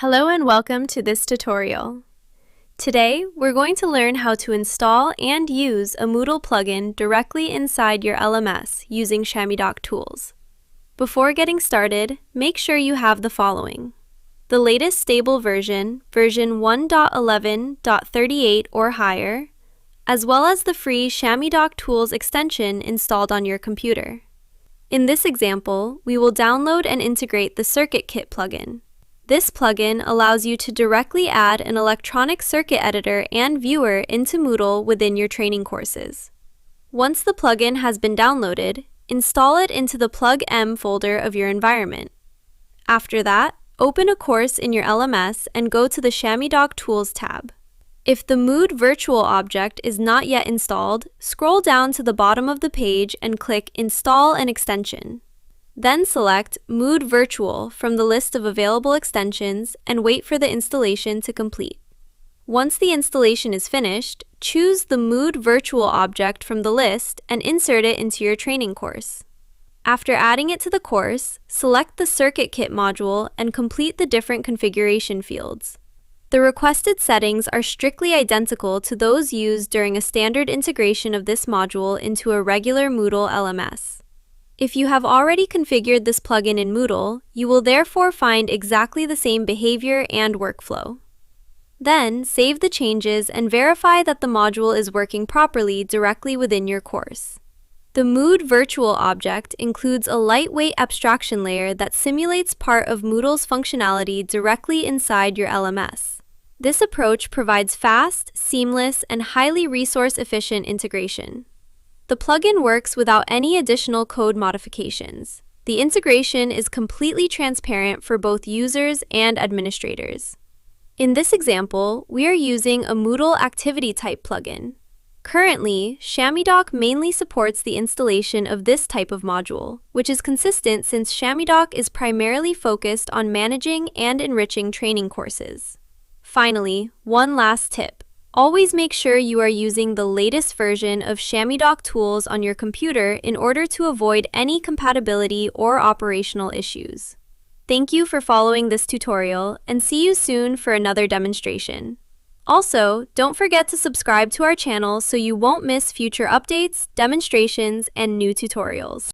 Hello and welcome to this tutorial. Today, we're going to learn how to install and use a Moodle plugin directly inside your LMS using Chamidoc Tools. Before getting started, make sure you have the following: the latest stable version 1.11.38 or higher, as well as the free Chamidoc Tools extension installed on your computer. In this example, we will download and integrate the Circuit Kit plugin. This plugin allows you to directly add an electronic circuit editor and viewer into Moodle within your training courses. Once the plugin has been downloaded, install it into the Plug M folder of your environment. After that, open a course in your LMS and go to the Chamidoc Tools tab. If the Mood virtual object is not yet installed, scroll down to the bottom of the page and click Install an extension. Then select Mood Virtual from the list of available extensions and wait for the installation to complete. Once the installation is finished, choose the Mood Virtual object from the list and insert it into your training course. After adding it to the course, select the Circuit Kit module and complete the different configuration fields. The requested settings are strictly identical to those used during a standard integration of this module into a regular Moodle LMS. If you have already configured this plugin in Moodle, you will therefore find exactly the same behavior and workflow. Then, save the changes and verify that the module is working properly directly within your course. The Mood virtual object includes a lightweight abstraction layer that simulates part of Moodle's functionality directly inside your LMS. This approach provides fast, seamless, and highly resource-efficient integration. The plugin works without any additional code modifications. The integration is completely transparent for both users and administrators. In this example, we are using a Moodle activity type plugin. Currently, Chamidoc mainly supports the installation of this type of module, which is consistent since Chamidoc is primarily focused on managing and enriching training courses. Finally, one last tip. Always make sure you are using the latest version of Chamidoc Tools on your computer in order to avoid any compatibility or operational issues. Thank you for following this tutorial, and see you soon for another demonstration. Also, don't forget to subscribe to our channel so you won't miss future updates, demonstrations, and new tutorials.